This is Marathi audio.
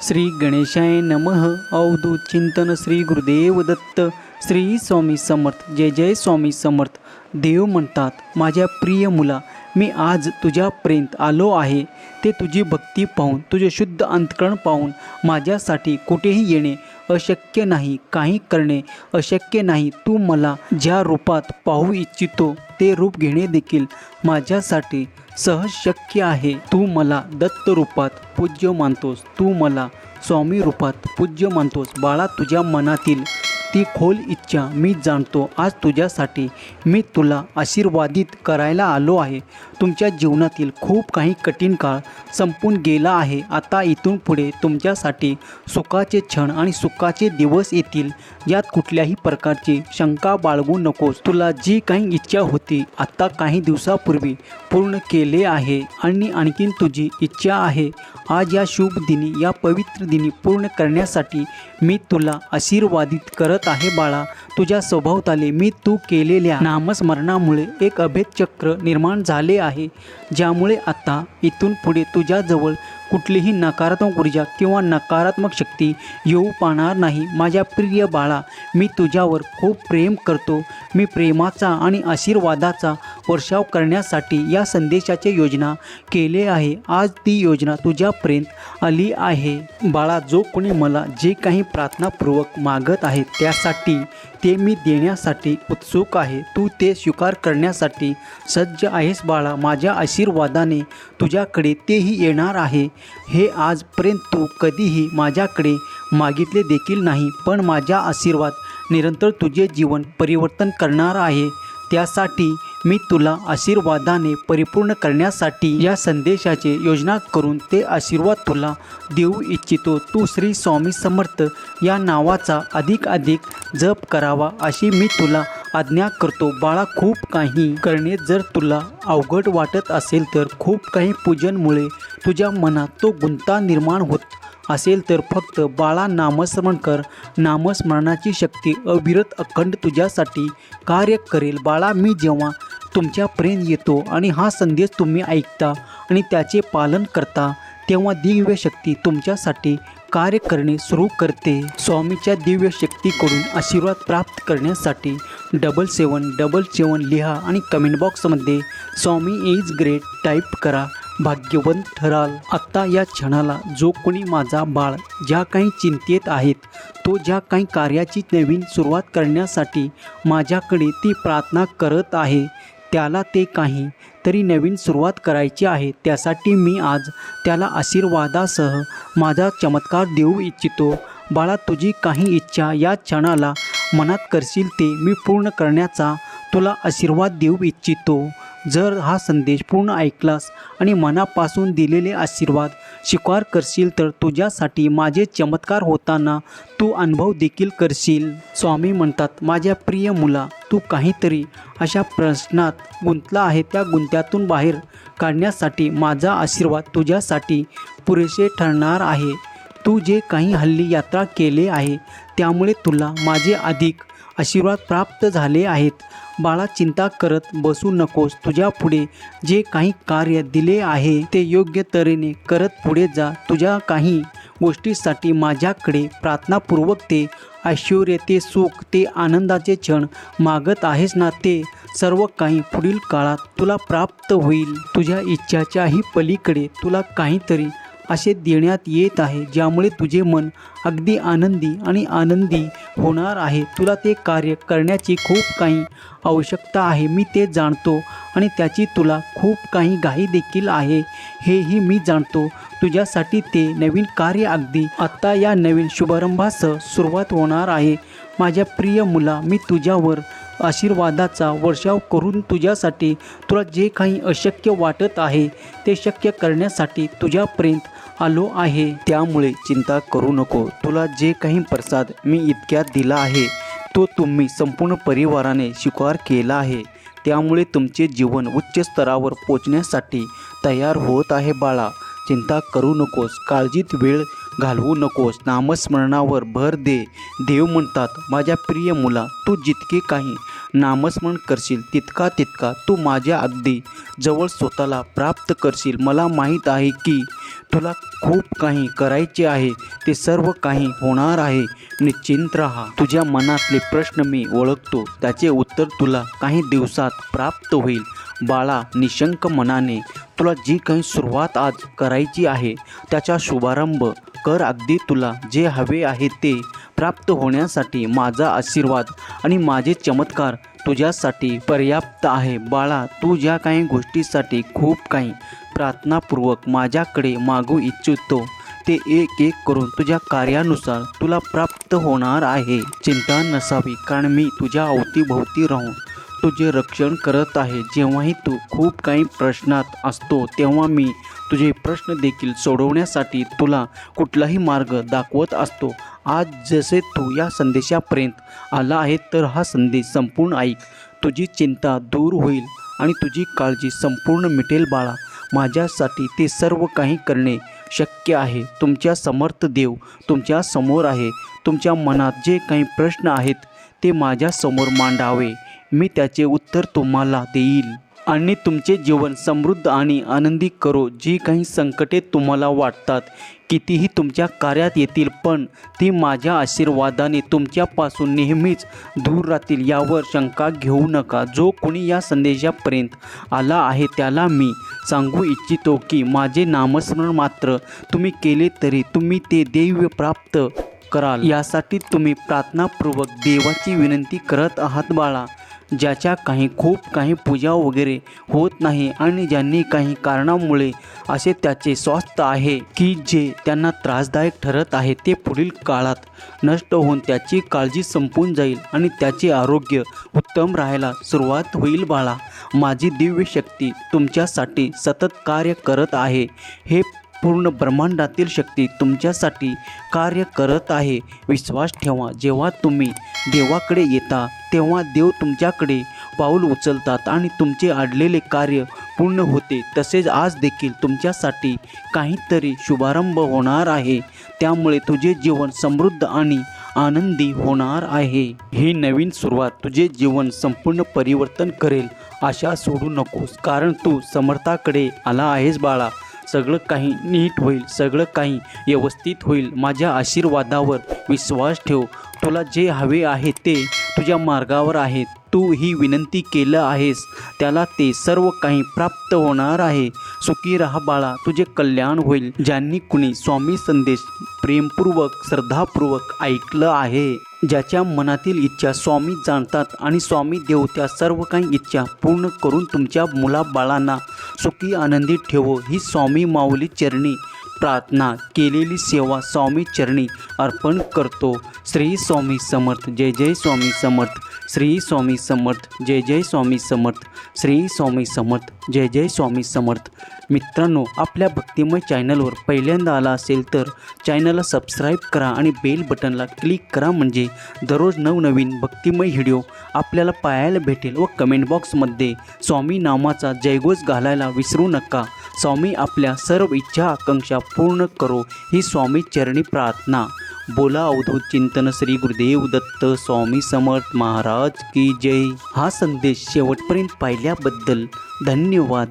श्री गणेशाय नमः. अवधूत चिंतन श्री गुरुदेव दत्त. श्री स्वामी समर्थ. जय जय स्वामी समर्थ. देव म्हणतात, माझ्या प्रिय मुला, मी आज तुझ्यापर्यंत आलो आहे. ते तुझी भक्ती पाहून, तुझे शुद्ध अंतकरण पाहून माझ्यासाठी कुठेही येणे अशक्य नाही, काही करणे अशक्य नाही. तू मला ज्या रूपात पाहू इच्छितो ते रूप घेणे देखील माझ्यासाठी सहज शक्य आहे. तू मला दत्त रूपात पूज्य मानतोस, तू मला स्वामी रूपात पूज्य मानतोस. बाळा, तुझ्या मनातील ती खोल इच्छा मी जाणतो. आज तुझ्यासाठी मी तुला आशीर्वादित करायला आलो आहे. तुमच्या जीवनातील खूप काही कठीण काळ संपून गेला आहे. आता इथून पुढे तुमच्यासाठी सुखाचे क्षण आणि सुखाचे दिवस येतील. यात कुठल्याही प्रकारची शंका बाळगू नकोस. तुला जी काही इच्छा होती आता काही दिवसापूर्वी पूर्ण केले आहे आणि आणखीन तुझी इच्छा आहे आज या शुभ दिनी, या पवित्र दिनी पूर्ण करण्यासाठी मी तुला आशीर्वादित करत आहे. बाळा, तुझ्या सभोवताली मी तू केलेल्या नामस्मरणामुळे एक अभेद चक्र निर्माण झाले आहे, ज्यामुळे आता इथून पुढे तुझ्याजवळ कुठलीही नकारात्मक ऊर्जा किंवा नकारात्मक शक्ती येऊ पाहणार नाही. माझ्या प्रिय बाळा, मी तुझ्यावर खूप प्रेम करतो. मी प्रेमाचा आणि आशीर्वादाचा वर्षाव करण्यासाठी या संदेशाची योजना केले आहे. आज ती योजना तुझ्यापर्यंत आली आहे. बाळा, जो कोणी मला जे काही प्रार्थनापूर्वक मागत आहे त्यासाठी ते मी देण्यासाठी उत्सुक आहे. तू ते स्वीकार करण्यासाठी सज्ज आहेस. बाळा, माझ्या आशीर्वादाने तुझ्याकडे तेही येणार आहे. हे आजपर्यंत तू कधीही माझ्याकडे मागितले देखील नाही, पण माझा आशीर्वाद निरंतर तुझे जीवन परिवर्तन करणार आहे. त्यासाठी मी तुला आशीर्वादाने परिपूर्ण करण्यासाठी या संदेशाची योजना करून ते आशीर्वाद तुला देऊ इच्छितो. तू श्री स्वामी समर्थ या नावाचा अधिक जप करावा अशी मी तुला आज्ञा करतो. बाळा, खूप काही करणे जर तुला अवघड वाटत असेल तर, खूप काही पूजनमुळे तुझ्या मनात तो गुंता निर्माण होत असेल तर फक्त बाळा नामस्मरण कर. नामस्मरणाची शक्ती अविरत अखंड तुझ्यासाठी कार्य करेल. बाळा, मी जेव्हा तुमच्यापर्यंत येतो आणि हा संदेश तुम्ही ऐकता आणि त्याचे पालन करता, तेव्हा दिव्य शक्ती तुमच्यासाठी कार्य करणे सुरू करते. स्वामीच्या दिव्य शक्तीकडून आशीर्वाद प्राप्त करण्यासाठी 7777 लिहा आणि कमेंट बॉक्समध्ये स्वामी इज ग्रेट टाईप करा. भाग्यवंत ठराल. आत्ता या क्षणाला जो कोणी माझा बाळ ज्या काही चिंतेत आहेत, तो ज्या काही कार्याची नवीन सुरुवात करण्यासाठी माझ्याकडे ती प्रार्थना करत आहे, त्याला ते काही तरी नवीन सुरुवात करायची आहे. त्यासाठी मी आज त्याला आशीर्वादासह माझा चमत्कार देऊ इच्छितो. बाळा, तुझी काही इच्छा या क्षणाला मनात करशील ते मी पूर्ण करण्याचा तुला आशीर्वाद देऊ इच्छितो. जर हा संदेश पूर्ण ऐकलास आणि मनापासून दिलेले आशीर्वाद स्वीकार करशील तर तुझ्यासाठी माझे चमत्कार होताना तू अनुभव देखील करशील. स्वामी म्हणतात, माझ्या प्रिय मुला, तू काहीतरी अशा प्रश्नात गुंतला आहे. त्या गुंत्यातून बाहेर काढण्यासाठी माझा आशीर्वाद तुझ्यासाठी पुरेसे ठरणार आहे. तू जे काही हल्ली यात्रा केले आहे त्यामुळे तुला माझे अधिक आशीर्वाद प्राप्त झाले आहेत. बाळा, चिंता करत बसू नकोस. तुझ्या पुढे जे काही कार्य दिले आहे ते योग्य तऱ्हेने करत पुढे जा. तुझ्या काही गोष्टीसाठी माझ्याकडे प्रार्थनापूर्वक ते ऐश्वर्य, ते सुख, ते आनंदाचे क्षण मागत आहेस ना, ते सर्व काही पुढील काळात तुला प्राप्त होईल. तुझ्या इच्छाच्याही पलीकडे तुला काहीतरी असे देण्यात येत आहे ज्यामुळे तुझे मन अगदी आनंदी होणार आहे. तुला ते कार्य करण्याची खूप काही आवश्यकता आहे, मी ते जाणतो, आणि त्याची तुला खूप काही घाई देखील आहे, हेही मी जाणतो. तुझ्यासाठी ते नवीन कार्य अगदी आत्ता या नवीन शुभारंभासह सुरुवात होणार आहे. माझ्या प्रिय मुला, मी तुझ्यावर आशीर्वादाचा वर्षाव करून तुझ्यासाठी तुला जे काही अशक्य वाटत आहे ते शक्य करण्यासाठी तुझ्यापर्यंत आलो आहे. त्यामुळे चिंता करू नको. तुला जे काही प्रसाद मी इतक्यात दिला आहे तो तुम्ही संपूर्ण परिवाराने स्वीकार केला आहे. त्यामुळे तुमचे जीवन उच्च स्तरावर पोचण्यासाठी तयार होत आहे. बाळा, चिंता करू नकोस. काळजीत वेळ घालवू नकोस. नामस्मरणावर भर दे. देव म्हणतात माझ्या प्रिय मुला, तू जितके काही नामस्मरण करशील तितका तू माझ्या अगदी जवळ स्वतःला प्राप्त करशील. मला माहीत आहे की तुला खूप काही करायचे आहे. ते सर्व काही होणार आहे. निश्चिंत राहा. तुझ्या मनातले प्रश्न मी ओळखतो. त्याचे उत्तर तुला काही दिवसात प्राप्त होईल. बाळा, निशंक मनाने तुला जी काही सुरुवात आज करायची आहे त्याचा शुभारंभ कर. अगदी तुला जे हवे आहे ते प्राप्त होण्यासाठी माझा आशीर्वाद आणि माझे चमत्कार तुझ्यासाठी पर्याप्त आहे. बाळा, तू ज्या काही गोष्टीसाठी खूप काही प्रार्थनापूर्वक माझ्याकडे मागू इच्छितो ते एक एक करून तुझ्या कार्यानुसार तुला प्राप्त होणार आहे. चिंता नसावी, कारण मी तुझ्या अवतीभोवती राहून तुझे रक्षण करत आहे. जेव्हाही तू खूप काही प्रश्नात असतो तेव्हा मी तुझे प्रश्न देखील सोडवण्यासाठी तुला कुठलाही मार्ग दाखवत असतो. आज जसे तू या संदेशापर्यंत आला आहे तर हा संदेश संपूर्ण ऐक. तुझी चिंता दूर होईल आणि तुझी काळजी संपूर्ण मिटेल. बाळा, माझ्यासाठी ते सर्व काही करणे शक्य आहे. तुमच्या समर्थ देव तुमच्या समोर आहे. तुमच्या मनात जे काही प्रश्न आहेत ते माझ्यासमोर मांडावे. मी त्याचे उत्तर तुम्हाला देईल आणि तुमचे जीवन समृद्ध आणि आनंदी करो. जी काही संकटे तुम्हाला वाटतात कितीही तुमच्या कार्यात येतील, पण ती माझ्या आशीर्वादाने तुमच्यापासून नेहमीच दूर राहतील. यावर शंका घेऊ नका. जो कोणी या संदेशापर्यंत आला आहे त्याला मी सांगू इच्छितो की माझे नामस्मरण मात्र तुम्ही केले तरी तुम्ही ते दैव प्राप्त कराल. यासाठी तुम्ही प्रार्थनापूर्वक देवाची विनंती करत आहात. बाळा, ज्याच्या खूप काही पूजा वगैरे होत नाही आणि ज्यांनी काही कारणामुळे असे त्याचे स्वास्थ्य आहे की जे त्यांना त्रासदायक ठरत आहे, ते पुढील काळात नष्ट होऊन त्याची काळजी संपून जाईल आणि त्याचे आरोग्य उत्तम राहायला सुरुवात होईल. बाळा, माझी दिव्य शक्ती तुमच्यासाठी सतत कार्य करत आहे. हे पूर्ण ब्रह्मांडातील शक्ती तुमच्यासाठी कार्य करत आहे. विश्वास ठेवा. जेव्हा तुम्ही देवाकडे येता तेव्हा देव तुमच्याकडे पाऊल उचलतात आणि तुमचे अडलेले कार्य पूर्ण होते. तसेच आज देखील तुमच्यासाठी काहीतरी शुभारंभ होणार आहे. त्यामुळे तुझे जीवन समृद्ध आणि आनंदी होणार आहे. ही नवीन सुरुवात तुझे जीवन संपूर्ण परिवर्तन करेल. आशा सोडू नकोस, कारण तू समर्थाकडे आला आहेस. बाळा, सगळं काही नीट होईल. सगळं काही व्यवस्थित होईल. माझ्या आशीर्वादावर विश्वास ठेव. तुला जे हवे आहे ते तुझ्या मार्गावर आहे. तू ही विनंती केलं आहेस त्याला ते सर्व काही प्राप्त होणार आहे. सुखी राहा बाळा, तुझे कल्याण होईल. ज्यांनी कुणी स्वामी संदेश प्रेमपूर्वक श्रद्धापूर्वक ऐकलं आहे, ज्याच्या मनातील इच्छा स्वामी जाणतात आणि स्वामी देव त्या सर्व काही इच्छा पूर्ण करून तुमच्या मुलाबाळांना सुखी आनंदी ठेवो, ही स्वामी माऊली चरणी प्रार्थना केलेली सेवा स्वामी चरणी अर्पण करतो. श्री स्वामी समर्थ. जय जय स्वामी समर्थ. श्री स्वामी समर्थ. जय जय स्वामी समर्थ. श्री स्वामी समर्थ. जय जय स्वामी समर्थ. मित्रांनो, आपल्या भक्तिमय चॅनलवर पहिल्यांदा आला असेल तर चॅनलला सबस्क्राईब करा आणि बेल बटनला क्लिक करा, म्हणजे दररोज नवनवीन भक्तिमय व्हिडिओ आपल्याला पाहायला भेटेल. व कमेंट बॉक्समध्ये स्वामी नामाचा जयघोष घालायला विसरू नका. स्वामी आपल्या सर्व इच्छा आकांक्षा पूर्ण करो, ही स्वामी चरणी प्रार्थना. बोला अवधूत चिंतन श्री गुरुदेव दत्त स्वामी समर्थ महाराज की जय. हा संदेश शेवटपर्यंत पाहिल्याबद्दल धन्यवाद.